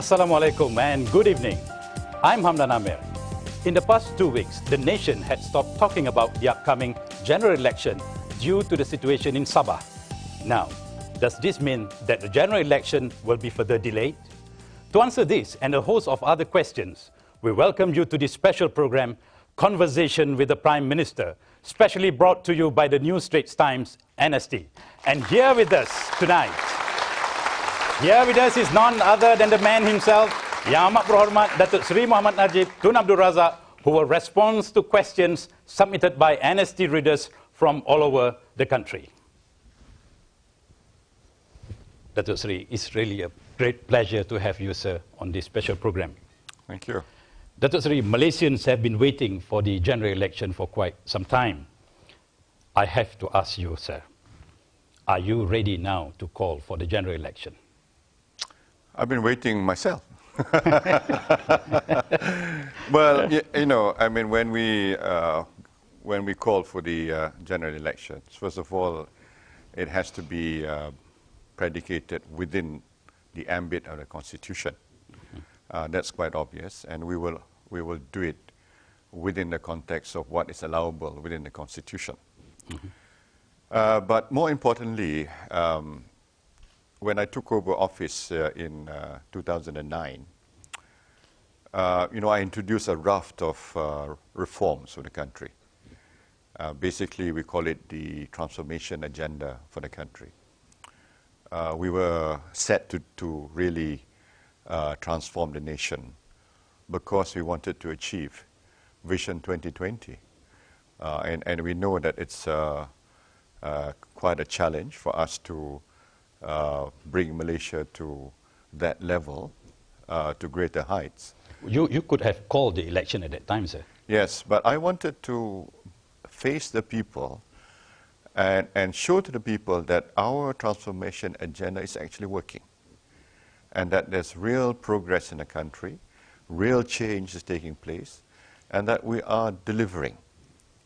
Assalamualaikum and good evening. I'm Hamdan Amir. In the past 2 weeks, the nation had stopped talking about the upcoming general election due to the situation in Sabah. Now, does this mean that the general election will be further delayed? To answer this and a host of other questions, we welcome you to this special program, Conversation with the Prime Minister, specially brought to you by the New Straits Times NST. And here with us tonight, is none other than the man himself, Yang Amat Berhormat Datuk Seri Muhammad Najib Tun Abdul Razak, who will respond to questions submitted by NST readers from all over the country. Datuk Seri, it's really a great pleasure to have you, sir, on this special program. Thank you. Datuk Seri, Malaysians have been waiting for the general election for quite some time. I have to ask you, sir, are you ready now to call for the general election? I've been waiting myself. Well, you know, I mean, when we call for the general elections, first of all, it has to be predicated within the ambit of the Constitution. That's quite obvious, and we will do it within the context of what is allowable within the Constitution. But more importantly, when I took over office in 2009, you know, I introduced a raft of reforms for the country. Basically, we call it the transformation agenda for the country. We were set to really transform the nation because we wanted to achieve Vision 2020. And we know that it's quite a challenge for us to bring Malaysia to that level, to greater heights. You could have called the election at that time, sir. Yes, but I wanted to face the people and show to the people that our transformation agenda is actually working, and that there's real progress in the country, real change is taking place, and that we are delivering,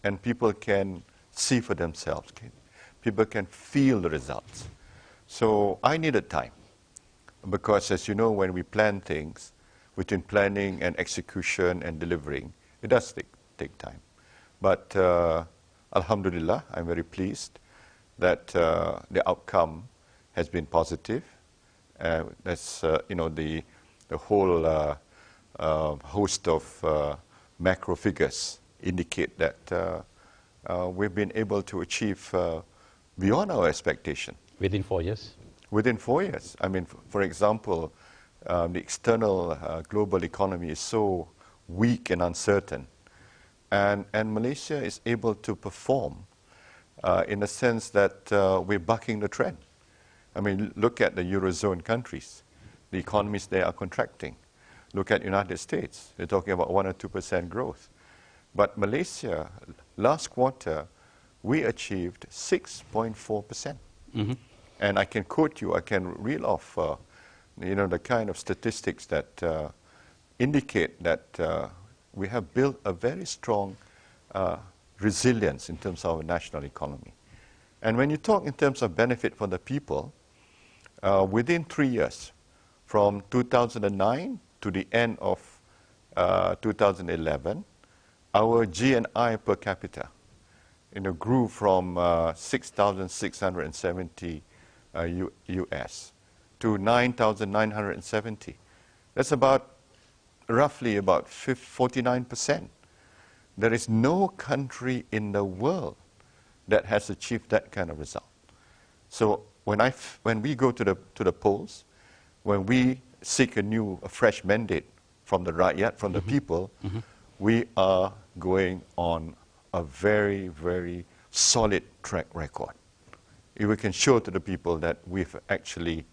and people can see for themselves, people can feel the results. So I needed time, because as you know, when we plan things, between planning and execution and delivering, it does take time. But Alhamdulillah, I'm very pleased that the outcome has been positive. That's you know, the whole host of macro figures indicate that we've been able to achieve beyond our expectation. Within 4 years? Within 4 years. I mean, for example, the external global economy is so weak and uncertain. And Malaysia is able to perform in the sense that we're bucking the trend. I mean, look at the Eurozone countries. The economies there are contracting. Look at the United States. They're talking about 1 or 2% growth. But Malaysia, last quarter, we achieved 6.4%. And I can quote you, I can reel off you know, the kind of statistics that indicate that we have built a very strong resilience in terms of our national economy. And when you talk in terms of benefit for the people, within 3 years, from 2009 to the end of 2011, our GNI per capita, you know, grew from 6,670 US to 9,970. That's roughly about 49%. There is no country in the world that has achieved that kind of result. So when we go to the polls, when we seek a fresh mandate from the rakyat, from the people, we are going on a very, very solid track record. If we can show to the people that we've actually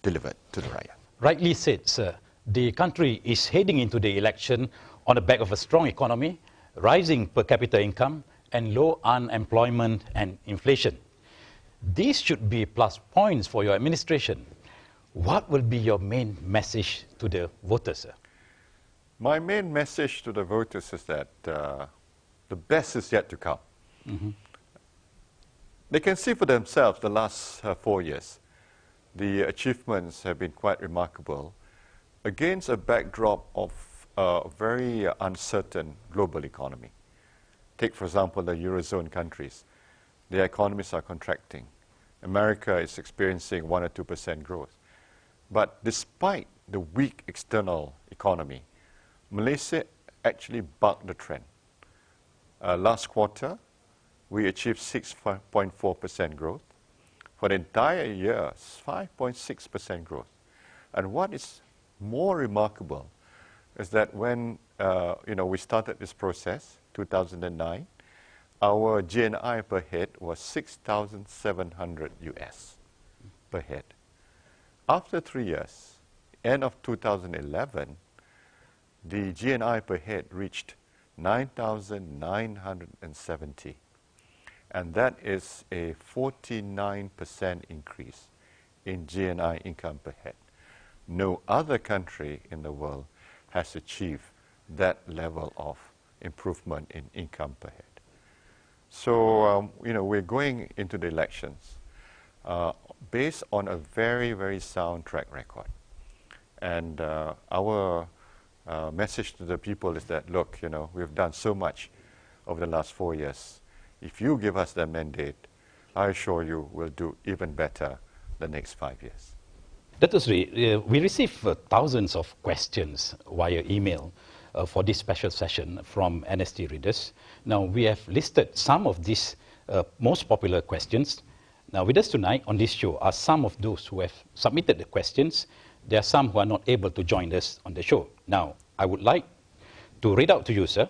delivered to the rakyat. Rightly said, sir. The country is heading into the election on the back of a strong economy, rising per capita income, and low unemployment and inflation. These should be plus points for your administration. What will be your main message to the voters, sir? My main message to the voters is that the best is yet to come. They can see for themselves the last 4 years. The achievements have been quite remarkable against a backdrop of a very uncertain global economy. Take, for example, the Eurozone countries. Their economies are contracting. America is experiencing 1 or 2% growth. But despite the weak external economy, Malaysia actually bucked the trend. Last quarter, we achieved 6.4% growth. For the entire year, 5.6% growth. And what is more remarkable is that when we started this process, 2009, our GNI per head was 6,700 US per head. After 3 years, end of 2011, the GNI per head reached 9,970. And that is a 49% increase in GNI income per head. No other country in the world has achieved that level of improvement in income per head. So, we're going into the elections based on a very, very sound track record. And our message to the people is that, look, we've done so much over the last 4 years. If you give us the mandate, I assure you we'll do even better the next 5 years. Datuk Seri, we receive thousands of questions via email for this special session from NST readers. Now, we have listed some of these most popular questions. Now, with us tonight on this show are some of those who have submitted the questions. There are some who are not able to join us on the show. Now, I would like to read out to you, sir,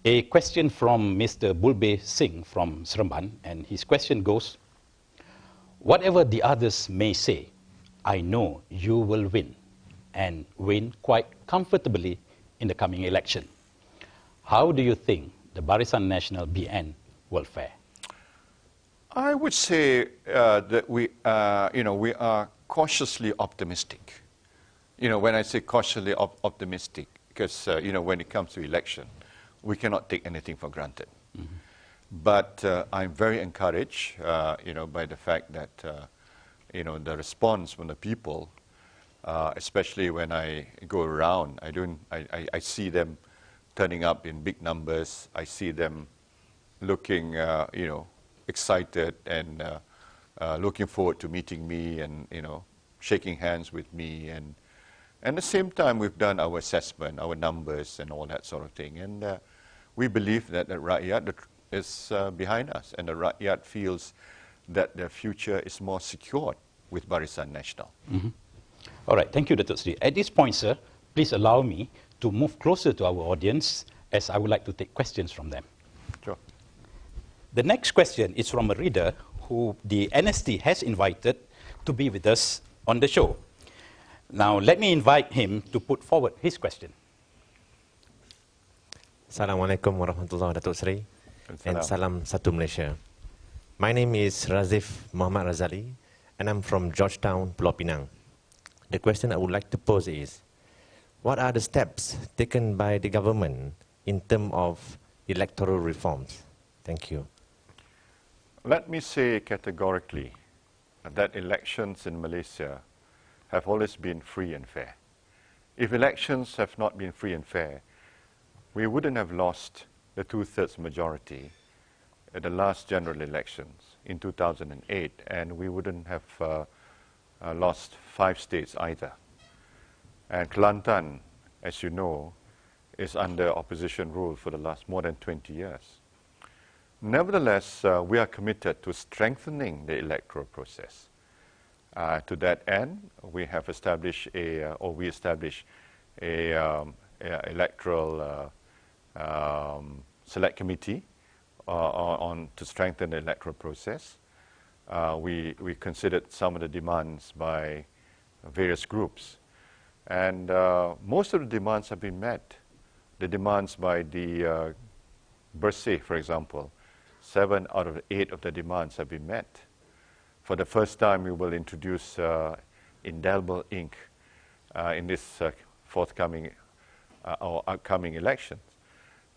a question from Mr. Bulbe Singh from Seremban, and his question goes, whatever the others may say, I know you will win, and win quite comfortably in the coming election. How do you think the Barisan Nasional BN will fare? I would say that we are cautiously optimistic. When I say cautiously optimistic, because when it comes to election, we cannot take anything for granted. Mm-hmm. But I'm very encouraged, by the fact that, the response from the people, especially when I go around, I see them turning up in big numbers. I see them looking, excited and looking forward to meeting me and, shaking hands with me. And at the same time, we've done our assessment, our numbers and all that sort of thing. And we believe that the Rakyat is behind us, and the Rakyat feels that their future is more secured with Barisan Nasional. Mm-hmm. All right, thank you, Datuk Seri. At this point, sir, please allow me to move closer to our audience, as I would like to take questions from them. Sure. The next question is from a reader who the NST has invited to be with us on the show. Now, let me invite him to put forward his question. Assalamualaikum warahmatullahi Datuk Seri, and salam satu Malaysia. My name is Razif Muhammad Razali, and I'm from Georgetown, Pulau Pinang. The question I would like to pose is, what are the steps taken by the government in terms of electoral reforms? Thank you. Let me say categorically that elections in Malaysia have always been free and fair. If elections have not been free and fair, we wouldn't have lost the 2/3 majority at the last general elections in 2008, and we wouldn't have lost 5 states either. And Kelantan, as you know, is under opposition rule for the last more than 20 years. Nevertheless, we are committed to strengthening the electoral process. To that end, we have established a electoral select committee to strengthen the electoral process. We considered some of the demands by various groups, and most of the demands have been met. The demands by the Bersih, for example, 7 out of 8 of the demands have been met. For the first time, we will introduce indelible ink in this forthcoming or upcoming elections.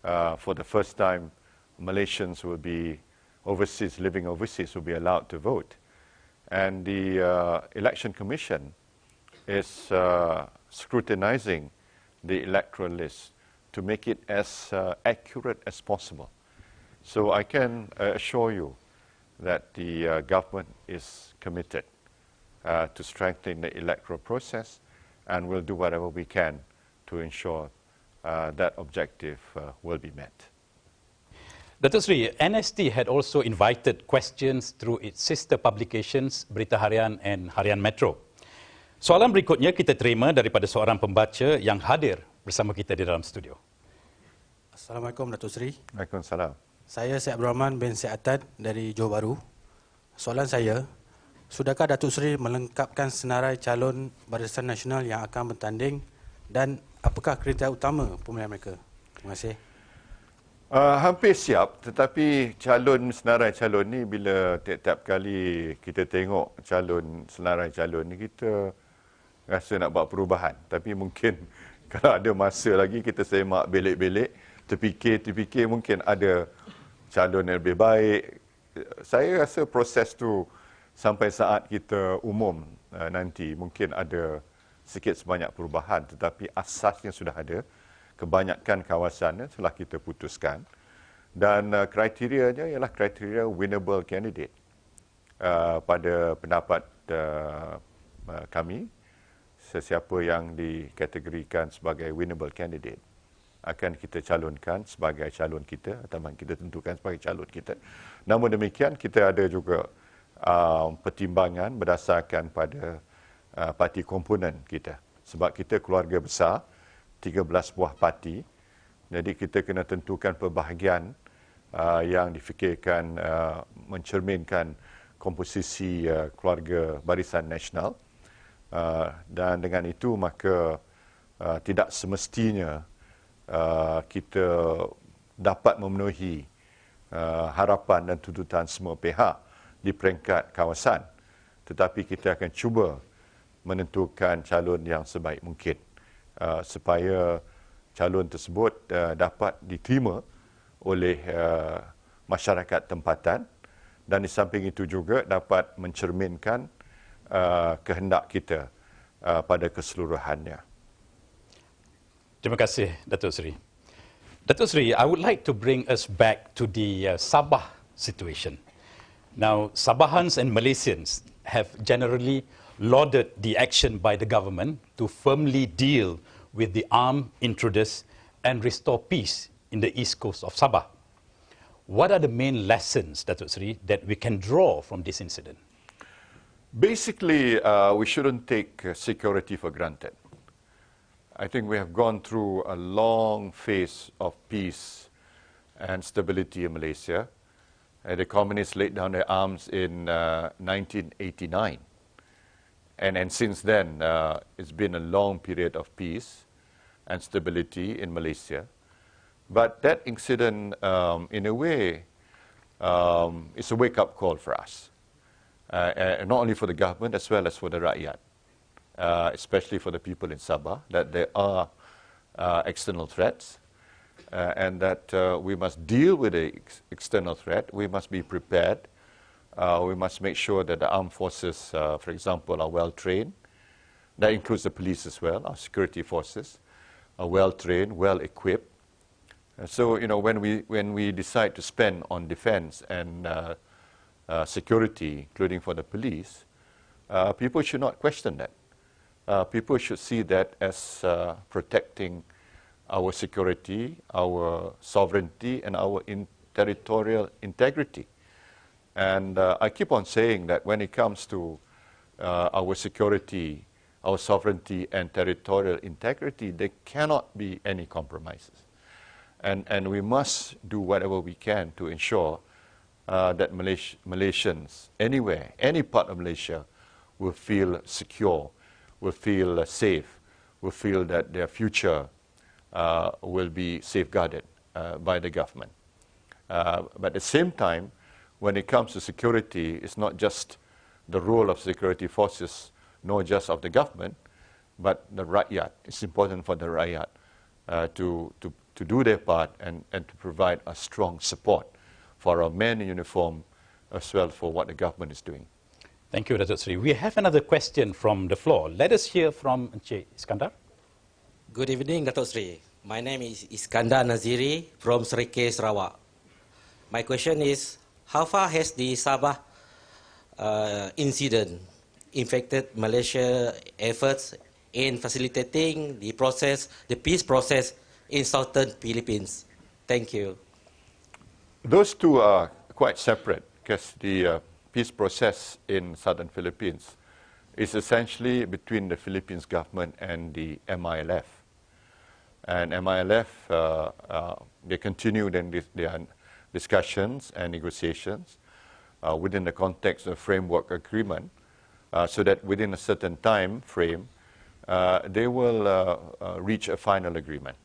For the first time, Malaysians will be living overseas will be allowed to vote. And the Election Commission is scrutinizing the electoral list to make it as accurate as possible. So I can assure you that the government is committed to strengthen the electoral process, and will do whatever we can to ensure that objective will be met. Datuk Seri, NST had also invited questions through its sister publications, Berita Harian and Harian Metro. Soalan berikutnya kita terima daripada seorang pembaca yang hadir bersama kita di dalam studio. Assalamualaikum Datuk Seri. Waalaikumsalam. Saya Syed Abdul Rahman bin Syed Atad dari Johor Bahru. Soalan saya, sudahkah Datuk Seri melengkapkan senarai calon Barisan Nasional yang akan bertanding dan apakah kriteria utama pemilihan mereka? Terima kasih. Hampir siap, tetapi senarai calon ni bila tiap-tiap kali kita tengok senarai calon ni, kita rasa nak buat perubahan. Tapi mungkin kalau ada masa lagi, kita semak belik-belik, terfikir mungkin ada calon yang lebih baik. Saya rasa proses tu sampai saat kita umum nanti mungkin ada sikit sebanyak perubahan, tetapi asasnya sudah ada. Kebanyakan kawasannya telah kita putuskan, dan kriterianya ialah kriteria winnable candidate. Pada pendapat kami, sesiapa yang dikategorikan sebagai winnable candidate akan kita calonkan sebagai calon kita, atau kita tentukan sebagai calon kita. Namun demikian, kita ada juga pertimbangan berdasarkan pada parti komponen kita. Sebab kita keluarga besar, 13 buah parti, jadi kita kena tentukan perbahagian yang difikirkan mencerminkan komposisi keluarga Barisan Nasional, dan dengan itu maka tidak semestinya kita dapat memenuhi harapan dan tuntutan semua pihak di peringkat kawasan, tetapi kita akan cuba menentukan calon yang sebaik mungkin supaya calon tersebut dapat diterima oleh masyarakat tempatan, dan di samping itu juga dapat mencerminkan kehendak kita pada keseluruhannya. Terima kasih, Datuk Seri. Datuk Seri, I would like to bring us back to the Sabah situation. Now, Sabahans and Malaysians have generally lauded the action by the government to firmly deal with the armed intruders and restore peace in the east coast of Sabah. What are the main lessons, Datuk Seri, that we can draw from this incident? Basically, we shouldn't take security for granted. I think we have gone through a long phase of peace and stability in Malaysia. The communists laid down their arms in 1989. And since then, it's been a long period of peace and stability in Malaysia. But that incident, in a way, is a wake-up call for us. Not only for the government, as well as for the rakyat, especially for the people in Sabah, that there are external threats, and that we must deal with the external threat. We must be prepared. We must make sure that the armed forces, for example, are well-trained. That includes the police as well, our security forces, are well-trained, well-equipped. So, you know, when we decide to spend on defense and security, including for the police, people should not question that. People should see that as protecting our security, our sovereignty, and our territorial integrity. And I keep on saying that when it comes to our security, our sovereignty, and territorial integrity, there cannot be any compromises. And we must do whatever we can to ensure that Malaysians, anywhere, any part of Malaysia, will feel secure, will feel safe, will feel that their future will be safeguarded by the government. But at the same time, when it comes to security, it's not just the role of security forces, nor just of the government, but the rakyat. It's important for the rakyat to do their part and to provide a strong support for our men in uniform, as well for what the government is doing. Thank you, Datuk Seri. We have another question from the floor. Let us hear from Encik Iskandar. Good evening, Datuk Seri. My name is Iskandar Naziri from Seri, Sarawak. My question is, how far has the Sabah incident affected Malaysia's efforts in facilitating the peace process in southern Philippines? Thank you. Those two are quite separate because the peace process in southern Philippines is essentially between the Philippines government and the MILF. And MILF, they continue their discussions and negotiations within the context of framework agreement, so that within a certain time frame, they will reach a final agreement.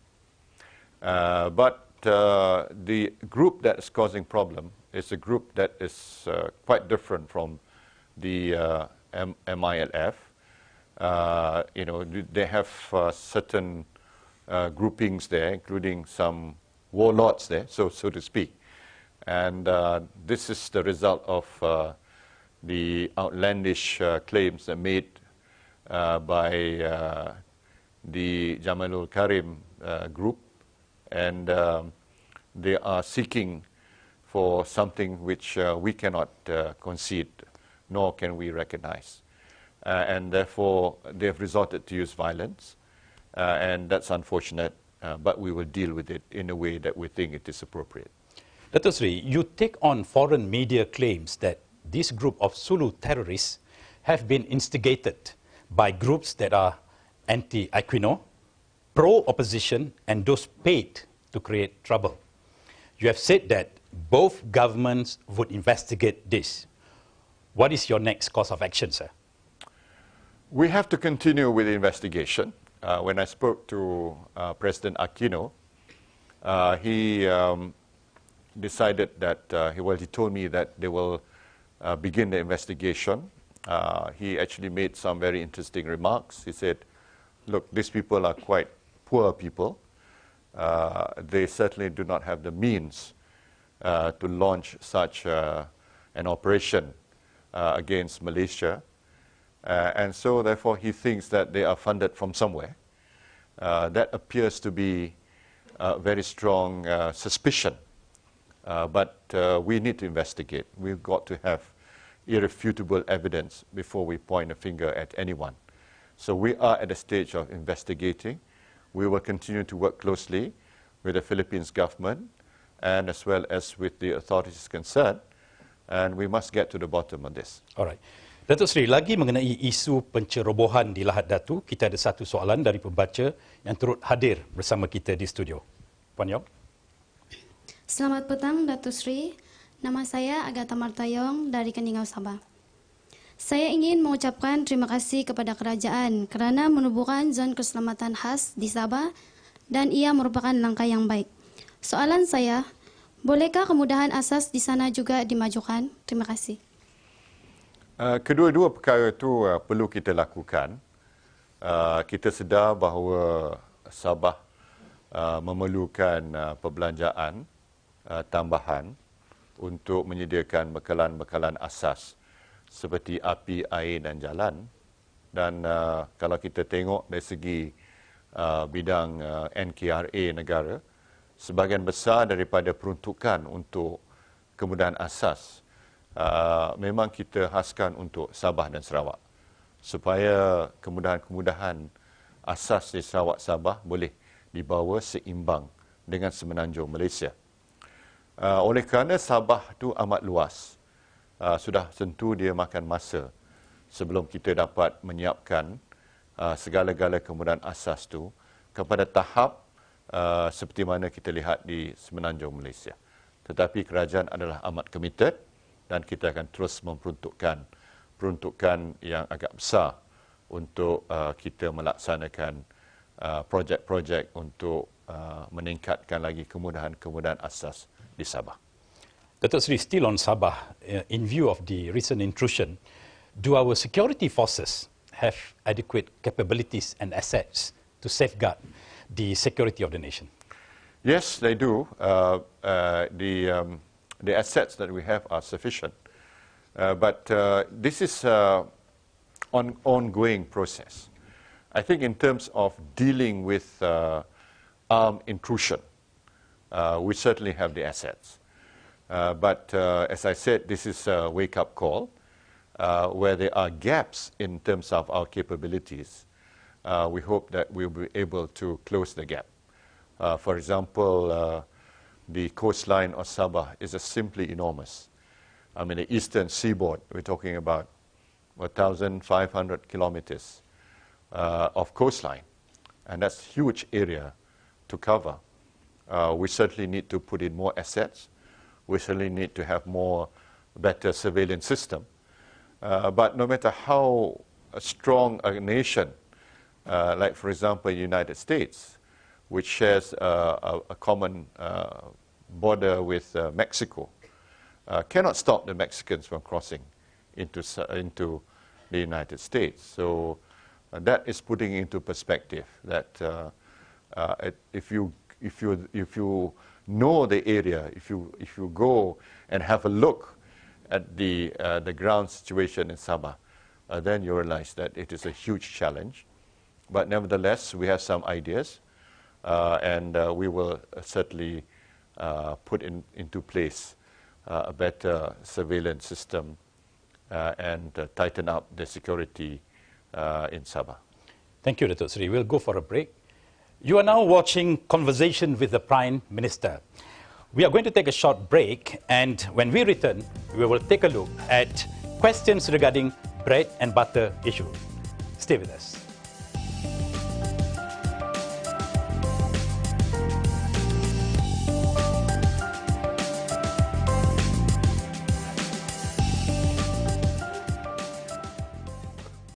But the group that is causing problem is a group that is quite different from the MILF. They have certain groupings there, including some warlords there, so to speak. And this is the result of the outlandish claims that made by the Jamalul Karim group, and they are seeking for something which we cannot concede, nor can we recognize. And therefore, they have resorted to use violence, and that's unfortunate, but we will deal with it in a way that we think it is appropriate. Datuk Seri, you take on foreign media claims that this group of Sulu terrorists have been instigated by groups that are anti-Aquino, pro-opposition, and those paid to create trouble. You have said that both governments would investigate this. What is your next course of action, sir? We have to continue with the investigation. When I spoke to President Aquino, he decided that, he told me that they will begin the investigation. He actually made some very interesting remarks. He said, look, these people are quite poor people. They certainly do not have the means to launch such an operation against Malaysia. And so, therefore, he thinks that they are funded from somewhere. That appears to be a very strong suspicion. But we need to investigate. We've got to have irrefutable evidence before we point a finger at anyone. So we are at the stage of investigating. We will continue to work closely with the Philippines government and as well as with the authorities concerned. And we must get to the bottom of this. All right. Datuk Seri, lagi mengenai isu pencerobohan di Lahad Datu, kita ada satu soalan dari pembaca yang turut hadir bersama kita di studio. Puan Yong. Selamat petang, Datuk Seri. Nama saya Agatha Martayong dari Keningau, Sabah. Saya ingin mengucapkan terima kasih kepada kerajaan kerana menubuhkan zon keselamatan khas di Sabah dan ia merupakan langkah yang baik. Soalan saya, bolehkah kemudahan asas di sana juga dimajukan? Terima kasih. Kedua-dua perkara itu perlu kita lakukan. Kita sedar bahawa Sabah memerlukan perbelanjaan tambahan untuk menyediakan bekalan-bekalan asas seperti api, air dan jalan. Dan kalau kita tengok dari segi bidang NKRA negara, sebahagian besar daripada peruntukan untuk kemudahan asas memang kita khaskan untuk Sabah dan Sarawak, supaya kemudahan-kemudahan asas di Sarawak Sabah boleh dibawa seimbang dengan semenanjung Malaysia. Oleh kerana Sabah itu amat luas, sudah tentu dia makan masa sebelum kita dapat menyiapkan segala-gala kemudahan asas itu kepada tahap seperti mana kita lihat di semenanjung Malaysia. Tetapi kerajaan adalah amat committed dan kita akan terus memperuntukkan peruntukan yang agak besar untuk kita melaksanakan projek-projek untuk meningkatkan lagi kemudahan-kemudahan asas di Sabah. Datuk Seri, still on Sabah, in view of the recent intrusion, do our security forces have adequate capabilities and assets to safeguard the security of the nation? Yes, they do. The assets that we have are sufficient. But this is an ongoing process. I think in terms of dealing with armed intrusion, we certainly have the assets. But as I said, this is a wake-up call where there are gaps in terms of our capabilities. We hope that we'll be able to close the gap. For example, the coastline of Sabah is simply enormous. I mean, the eastern seaboard, we're talking about 1,500 kilometers of coastline. And that's a huge area to cover. We certainly need to put in more assets. We certainly need to have better surveillance system. But no matter how strong a nation, like for example, the United States, which shares a common border with Mexico, cannot stop the Mexicans from crossing into the United States. So that is putting into perspective that if you know the area, if you go and have a look at the ground situation in Sabah, then you realize that it is a huge challenge. But nevertheless, we have some ideas, and we will certainly put into place a better surveillance system and tighten up the security in Sabah. Thank you, Datuk Seri. We'll go for a break. You are now watching Conversation with the Prime Minister. We are going to take a short break, and when we return, we will take a look at questions regarding bread and butter issue. Stay with us.